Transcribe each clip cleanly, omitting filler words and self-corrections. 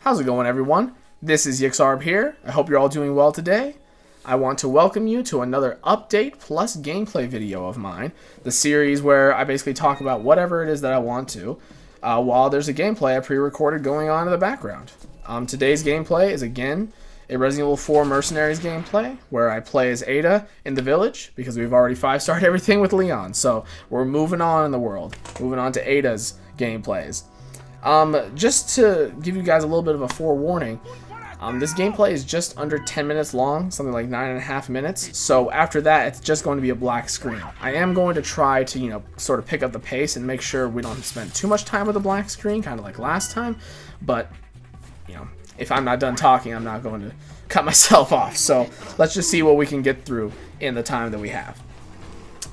How's it going, everyone? This is Yxlarb here. I hope you're all doing well today. I want to welcome you to another update plus gameplay video of mine, the series where I basically talk about whatever it is that I want to, while there's a gameplay I pre-recorded going on in the background. Today's gameplay is again a Resident Evil 4 Mercenaries gameplay, where I play as Ada in the village, because we've already 5-starred everything with Leon, so we're moving on in the world, moving on to Ada's gameplays. Just to give you guys a little bit of a forewarning, this gameplay is just under 10 minutes long, something like 9.5 minutes, so after that it's just going to be a black screen. I am going to try to, sort of pick up the pace and make sure we don't spend too much time with the black screen, kind of like last time, but, if I'm not done talking, I'm not going to cut myself off, so let's just see what we can get through in the time that we have.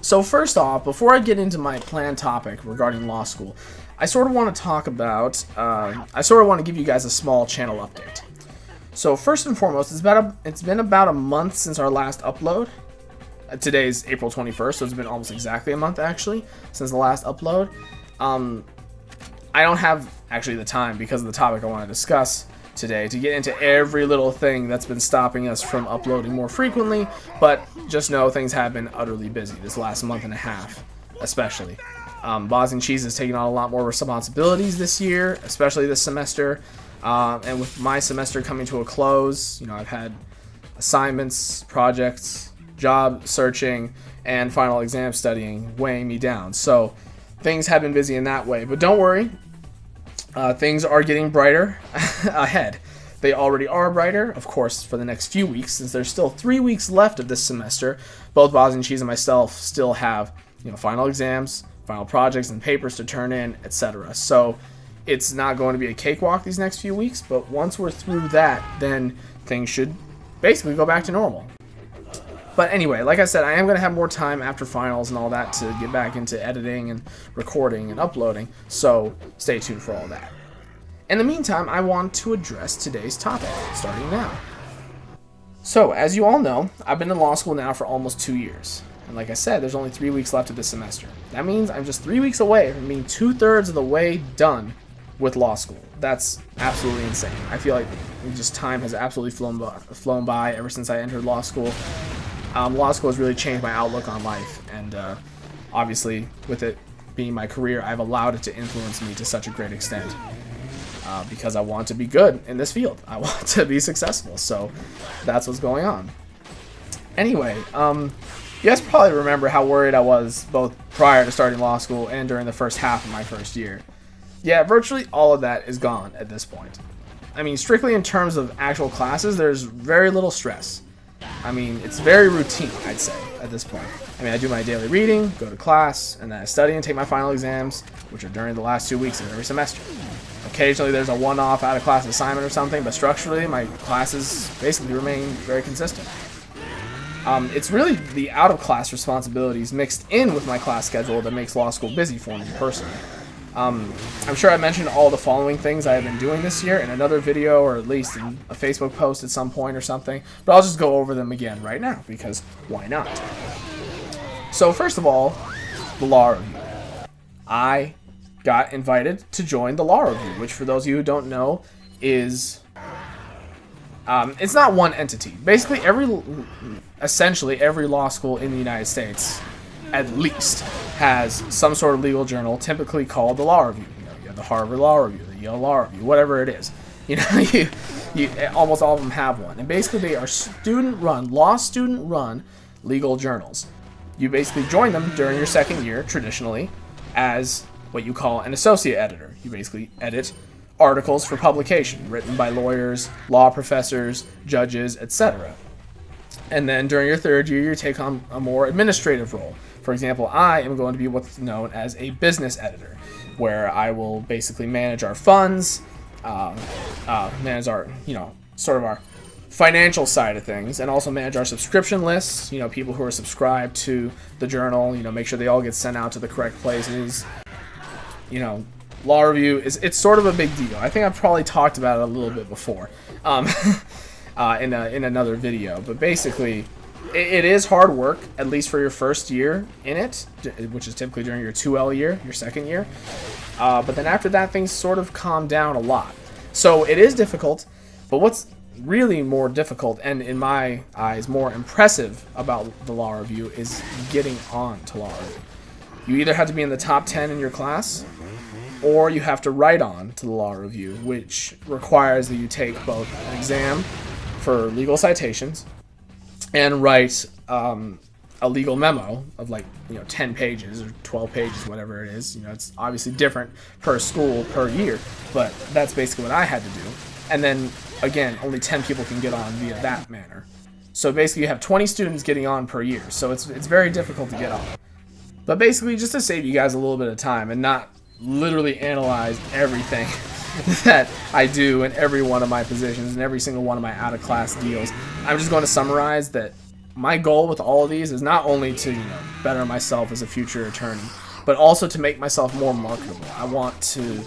So first off, before I get into my planned topic regarding law school, I sort of want to talk about, I sort of want to give you guys a small channel update. So first and foremost, it's been about a month since our last upload. Today's April 21st, so it's been almost exactly a month actually since the last upload. I don't have actually the time, because of the topic I want to discuss today, to get into every little thing that's been stopping us from uploading more frequently, but just know things have been utterly busy this last month and a half, especially. Bosniancheese has taken on a lot more responsibilities this year, especially this semester, and with my semester coming to a close, I've had assignments, projects, job searching, and final exam studying weighing me down, so things have been busy in that way, but don't worry. Things are getting brighter ahead. They already are brighter, of course, for the next few weeks, since there's still 3 weeks left of this semester. Both Bosniancheese and myself still have, final exams, final projects and papers to turn in, etc. So it's not going to be a cakewalk these next few weeks, but once we're through that, then things should basically go back to normal. But anyway, like I said, I am going to have more time after finals and all that to get back into editing and recording and uploading, so stay tuned for all that. In the meantime, I want to address today's topic, starting now. So, as you all know, I've been in law school now for almost 2 years. And like I said, there's only 3 weeks left of this semester. That means I'm just 3 weeks away from being 2/3 of the way done with law school. That's absolutely insane. I feel like just time has absolutely flown by ever since I entered law school. Law school has really changed my outlook on life, and obviously, with it being my career, I've allowed it to influence me to such a great extent, because I want to be good in this field. I want to be successful, so that's what's going on. Anyway, you guys probably remember how worried I was both prior to starting law school and during the first half of my first year. Yeah, virtually all of that is gone at this point. I mean, strictly in terms of actual classes, there's very little stress. I mean, it's very routine, I'd say, at this point. I mean, I do my daily reading, go to class, and then I study and take my final exams, which are during the last 2 weeks of every semester. Occasionally there's a one-off out-of-class assignment or something, but structurally my classes basically remain very consistent. It's really the out-of-class responsibilities mixed in with my class schedule that makes law school busy for me personally. I'm sure I mentioned all the following things I have been doing this year in another video, or at least in a Facebook post at some point or something, but I'll just go over them again right now, because why not? So first of all, the law review. I got invited to join the law review, which for those of you who don't know is, it's not one entity. Basically essentially every law school in the United States, at least, has some sort of legal journal, typically called the law review. You have the Harvard Law Review, the Yale Law Review, whatever it is. Almost all of them have one. And basically they are law student-run legal journals. You basically join them during your second year, traditionally, as what you call an associate editor. You basically edit articles for publication, written by lawyers, law professors, judges, etc. And then during your third year, you take on a more administrative role. For example, I am going to be what's known as a business editor, where I will basically manage our funds, manage our, sort of our financial side of things, and also manage our subscription lists, people who are subscribed to the journal, make sure they all get sent out to the correct places. Law review it's sort of a big deal. I think I've probably talked about it a little bit before in another video, but basically it is hard work, at least for your first year in it, which is typically during your 2L year, your second year. But then after that, things sort of calm down a lot. So it is difficult, but what's really more difficult and in my eyes more impressive about the law review is getting on to law review. You either have to be in the top 10 in your class, or you have to write on to the law review, which requires that you take both an exam for legal citations and write a legal memo of 10 pages or 12 pages, whatever it is. It's obviously different per school per year, but that's basically what I had to do. And then again, only 10 people can get on via that manner. So basically you have 20 students getting on per year, so it's very difficult to get on. But basically, just to save you guys a little bit of time and not literally analyze everything that I do in every one of my positions and every single one of my out-of-class deals, I'm just going to summarize that my goal with all of these is not only to better myself as a future attorney, but also to make myself more marketable. I want to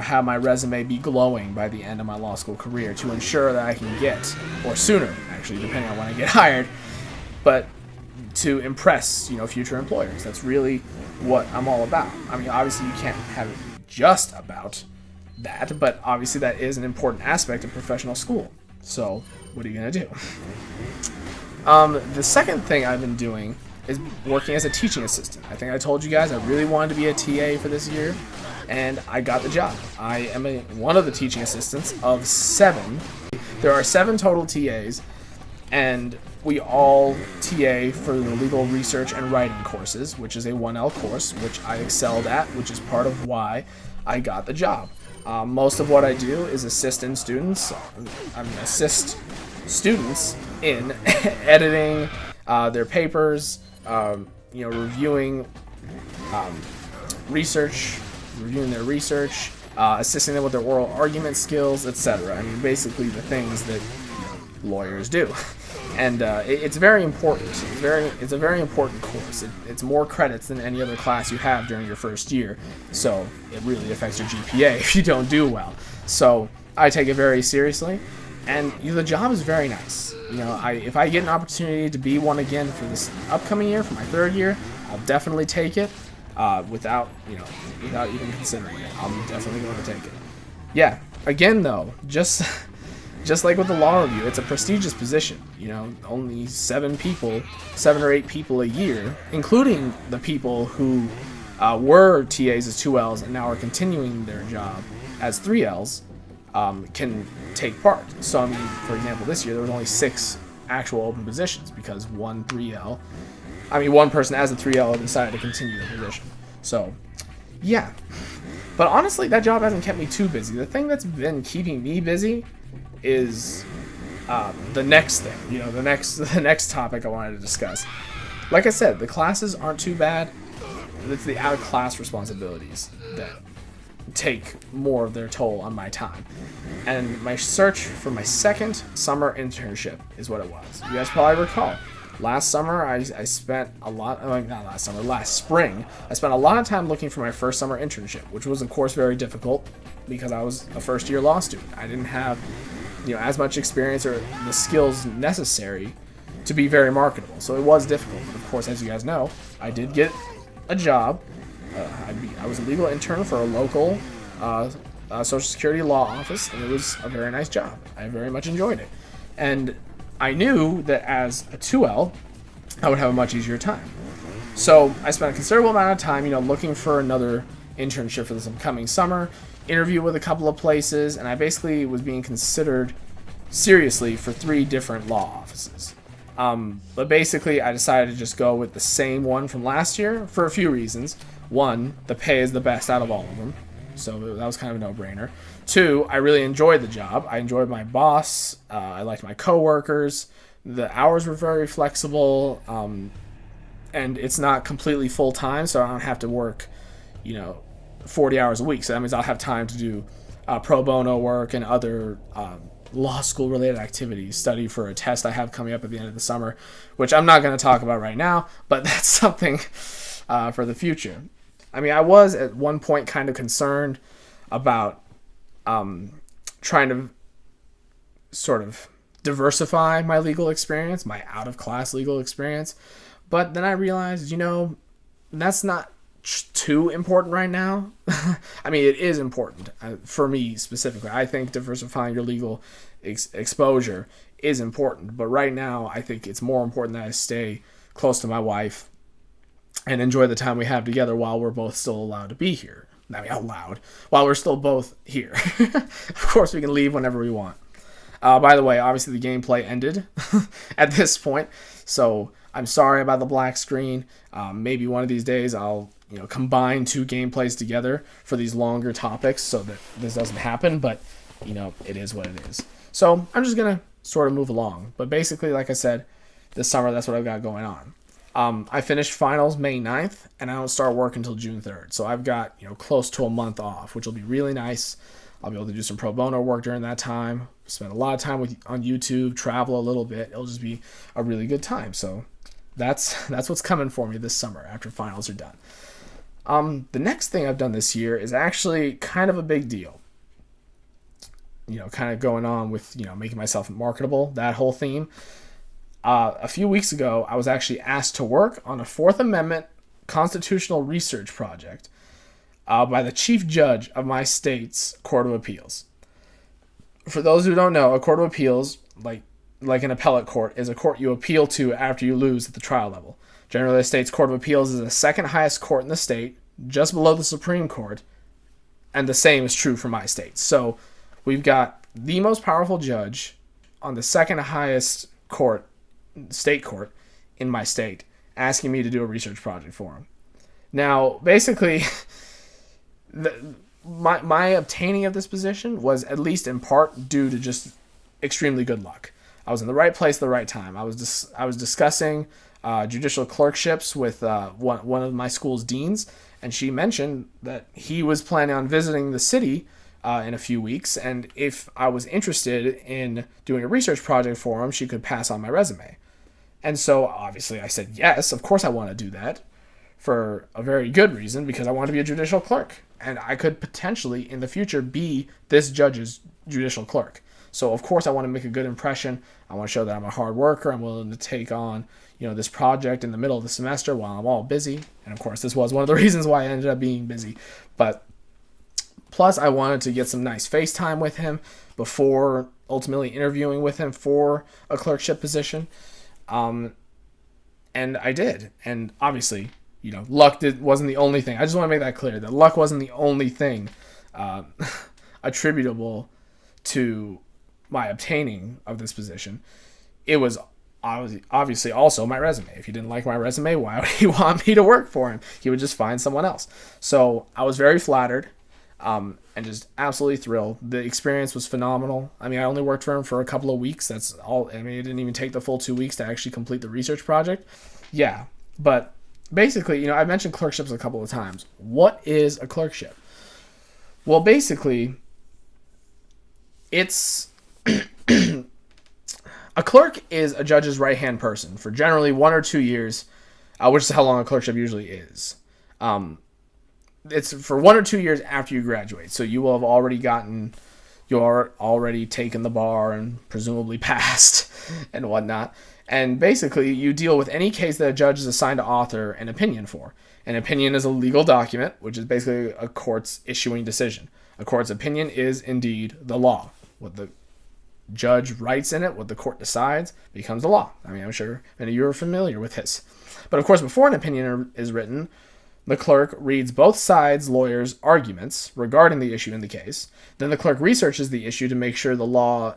have my resume be glowing by the end of my law school career to ensure that I can get, or sooner actually, depending on when I get hired, but to impress future employers. That's really what I'm all about. I mean, obviously you can't have it just about that, but obviously that is an important aspect of professional school. So what are you gonna do? The second thing I've been doing is working as a teaching assistant. I think I told you guys I really wanted to be a TA for this year, and I got the job. I am one of the teaching assistants of 7. There are 7 total TAs, and we all TA for the legal research and writing courses, which is a 1L course, which I excelled at, which is part of why I got the job. Most of what I do is assist students in editing their papers, reviewing reviewing their research, assisting them with their oral argument skills, etc. I mean, basically the things that lawyers do. And it's very important. It's a very important course. It's more credits than any other class you have during your first year, so it really affects your GPA if you don't do well. So I take it very seriously, and the job is very nice. If I get an opportunity to be one again for this upcoming year, for my 3rd year, I'll definitely take it. Without even considering it, I'm definitely going to take it. Yeah. Again, though, just like with the law review, it's a prestigious position. Only 7 or 8 people a year, including the people who were TAs as 2Ls and now are continuing their job as 3Ls, can take part. So, I mean, for example, this year there was only 6 actual open positions because one person as a 3L decided to continue the position. So, yeah. But honestly, that job hasn't kept me too busy. The thing that's been keeping me busy is the next thing, the next topic I wanted to discuss. Like I said, the classes aren't too bad. It's the out-of-class responsibilities that take more of their toll on my time. And my search for my second summer internship is what it was. You guys probably recall. Last summer, I spent a lot, last spring, I spent a lot of time looking for my first summer internship, which was, of course, very difficult because I was a first-year law student. I didn't have, as much experience or the skills necessary to be very marketable, so it was difficult. But, of course, as you guys know, I did get a job. I was a legal intern for a local Social Security law office, and it was a very nice job. I very much enjoyed it. And I knew that as a 2L, I would have a much easier time. So I spent a considerable amount of time, looking for another internship for this upcoming summer, interview with a couple of places, and I basically was being considered seriously for 3 different law offices. But basically, I decided to just go with the same one from last year for a few reasons. 1, the pay is the best out of all of them, so that was kind of a no-brainer. 2, I really enjoyed the job. I enjoyed my boss. I liked my coworkers. The hours were very flexible, and it's not completely full-time, so I don't have to work, 40 hours a week. So that means I'll have time to do pro bono work and other law school-related activities, study for a test I have coming up at the end of the summer, which I'm not going to talk about right now, but that's something for the future. I mean, I was at one point kind of concerned about trying to sort of diversify my legal experience, my out-of-class legal experience, but then I realized, that's not too important right now. I mean, it is important for me specifically. I think diversifying your legal exposure is important, but right now I think it's more important that I stay close to my wife and enjoy the time we have together while we're both still allowed to be here. I mean, out loud, while we're still both here. Of course, we can leave whenever we want. By the way, obviously the gameplay ended at this point, so I'm sorry about the black screen. Maybe one of these days I'll combine two gameplays together for these longer topics so that this doesn't happen, but it is what it is. So I'm just going to sort of move along. But basically, like I said, this summer that's what I've got going on. I finished finals May 9th, and I don't start work until June 3rd. So I've got close to a month off, which will be really nice. I'll be able to do some pro bono work during that time, spend a lot of time on YouTube, travel a little bit. It'll just be a really good time. So that's what's coming for me this summer after finals are done. The next thing I've done this year is actually kind of a big deal. Kind of going on with, making myself marketable, that whole theme. A few weeks ago, I was actually asked to work on a Fourth Amendment constitutional research project by the chief judge of my state's Court of Appeals. For those who don't know, a Court of Appeals, like an appellate court, is a court you appeal to after you lose at the trial level. Generally, the state's Court of Appeals is the second highest court in the state, just below the Supreme Court, and the same is true for my state. So we've got the most powerful judge on the second highest state court in my state asking me to do a research project for him. Now, basically, my obtaining of this position was at least in part due to just extremely good luck. I was in the right place at the right time. I was discussing judicial clerkships with one of my school's deans, and she mentioned that he was planning on visiting the city in a few weeks, and if I was interested in doing a research project for him, she could pass on my resume. And so, obviously, I said, yes, of course I want to do that, for a very good reason, because I want to be a judicial clerk, and I could potentially, in the future, be this judge's judicial clerk. So, of course, I want to make a good impression. I want to show that I'm a hard worker. I'm willing to take on, this project in the middle of the semester while I'm all busy. And, of course, this was one of the reasons why I ended up being busy. But plus, I wanted to get some nice FaceTime with him before ultimately interviewing with him for a clerkship position. And I did. And obviously, luck wasn't the only thing. I just want to make that clear, that luck wasn't the only thing attributable to my obtaining of this position. It was obviously also my resume. If he didn't like my resume, why would he want me to work for him? He would just find someone else. So I was very flattered. And just absolutely thrilled. The experience was phenomenal. I mean, I only worked for him for a couple of weeks. That's all. I mean, it didn't even take the full 2 weeks to actually complete the research project. Yeah, but basically, I mentioned clerkships a couple of times. What is a clerkship? Well, basically, it's a clerk is a judge's right-hand person for generally 1 or 2 years, which is how long a clerkship usually is. It's for 1 or 2 years after you graduate. So you will have already taken the bar and presumably passed and whatnot. And basically, you deal with any case that a judge is assigned to author an opinion for. An opinion is a legal document, which is basically a court's issuing decision. A court's opinion is indeed the law. What the judge writes in it, what the court decides, becomes the law. I mean, I'm sure many of you are familiar with this. But of course, before an opinion is written, the clerk reads both sides' lawyers' arguments regarding the issue in the case. Then the clerk researches the issue to make sure the law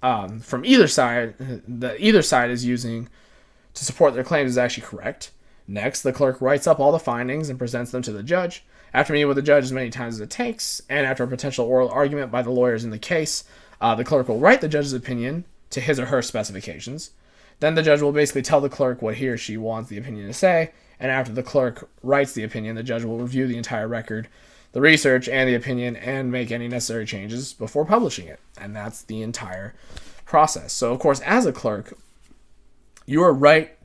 from either side that either side is using to support their claims is actually correct. Next, the clerk writes up all the findings and presents them to the judge. After meeting with the judge as many times as it takes, and after a potential oral argument by the lawyers in the case, the clerk will write the judge's opinion to his or her specifications. Then the judge will basically tell the clerk what he or she wants the opinion to say, and after the clerk writes the opinion, the judge will review the entire record, the research, and the opinion, and make any necessary changes before publishing it. And that's the entire process. So, of course, as a clerk, you are right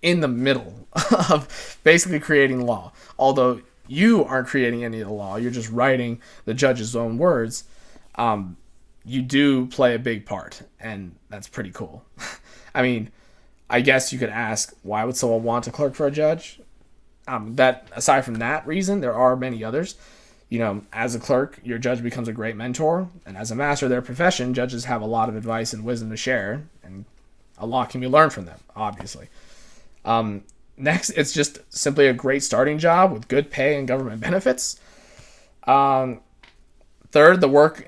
in the middle of basically creating law. Although you aren't creating any of the law, you're just writing the judge's own words, you do play a big part, and that's pretty cool. I mean, I guess you could ask, why would someone want to clerk for a judge? That aside from that reason, there are many others. As a clerk, your judge becomes a great mentor, and as a master of their profession, judges have a lot of advice and wisdom to share, and a lot can be learned from them, obviously. Next, it's just simply a great starting job with good pay and government benefits. Third, the work,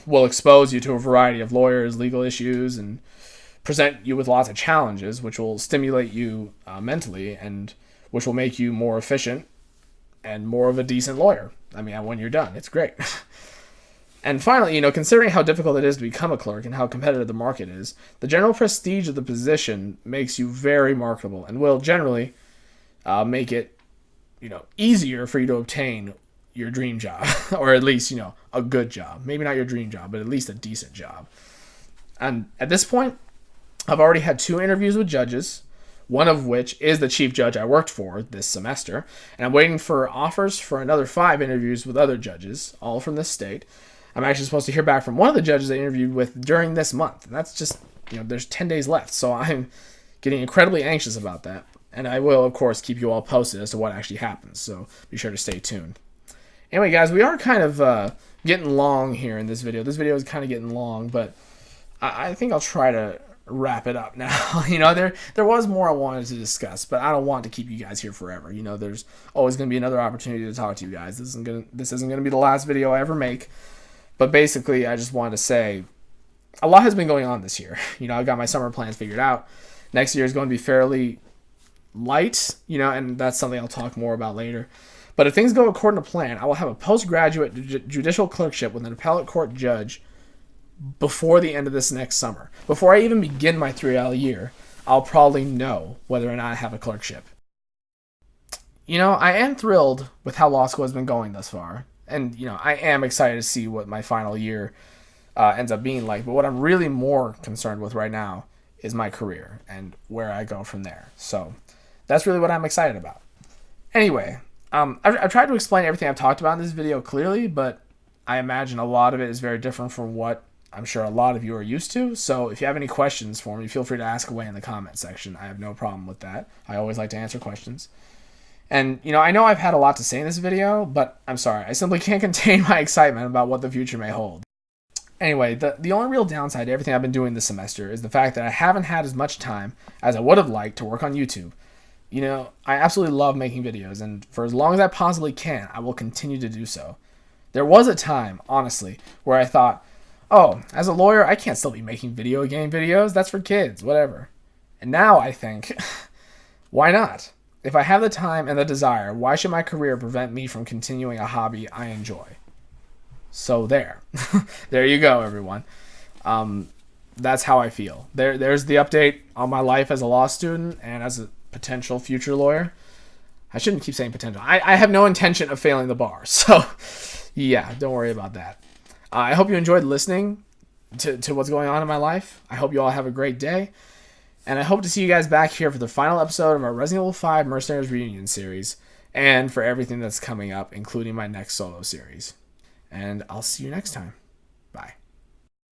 will expose you to a variety of lawyers, legal issues, and present you with lots of challenges, which will stimulate you mentally and which will make you more efficient and more of a decent lawyer. When you're done, it's great. And finally, considering how difficult it is to become a clerk and how competitive the market is, the general prestige of the position makes you very marketable and will generally make it, easier for you to obtain your dream job, or at least, a good job. Maybe not your dream job, but at least a decent job. And at this point, I've already had 2 interviews with judges, one of which is the chief judge I worked for this semester, and I'm waiting for offers for another 5 interviews with other judges, all from this state. I'm actually supposed to hear back from one of the judges I interviewed with during this month, and that's just, there's 10 days left, so I'm getting incredibly anxious about that, and I will, of course, keep you all posted as to what actually happens, so be sure to stay tuned. Anyway, guys, we are kind of getting long here in this video. This video is kind of getting long, but I think I'll try to wrap it up now. There was more I wanted to discuss, but I don't want to keep you guys here forever. There's always going to be another opportunity to talk to you guys. This isn't going to be the last video I ever make, but basically I just wanted to say a lot has been going on this year. I've got my summer plans figured out. Next year is going to be fairly light, and that's something I'll talk more about later. But if things go according to plan, I will have a postgraduate judicial clerkship with an appellate court judge before the end of this next summer. Before I even begin my 3L year, I'll probably know whether or not I have a clerkship. I am thrilled with how law school has been going thus far. And, I am excited to see what my final year ends up being like. But what I'm really more concerned with right now is my career and where I go from there. So that's really what I'm excited about. Anyway, I've tried to explain everything I've talked about in this video clearly, but I imagine a lot of it is very different from what I'm sure a lot of you are used to. So if you have any questions for me, feel free to ask away in the comment section. I have no problem with that. I always like to answer questions. And, I know I've had a lot to say in this video, but I'm sorry. I simply can't contain my excitement about what the future may hold. Anyway, the only real downside to everything I've been doing this semester is the fact that I haven't had as much time as I would have liked to work on YouTube. I absolutely love making videos, and for as long as I possibly can, I will continue to do so. There was a time, honestly, where I thought, oh, as a lawyer, I can't still be making video game videos. That's for kids, whatever. And now I think, why not? If I have the time and the desire, why should my career prevent me from continuing a hobby I enjoy? So there. There you go, everyone. That's how I feel. There's the update on my life as a law student and as a potential future lawyer. I shouldn't keep saying potential. I have no intention of failing the bar. So, yeah, don't worry about that. I hope you enjoyed listening to what's going on in my life. I hope you all have a great day. And I hope to see you guys back here for the final episode of our Resident Evil 5 Mercenaries Reunion series. And for everything that's coming up, including my next solo series. And I'll see you next time.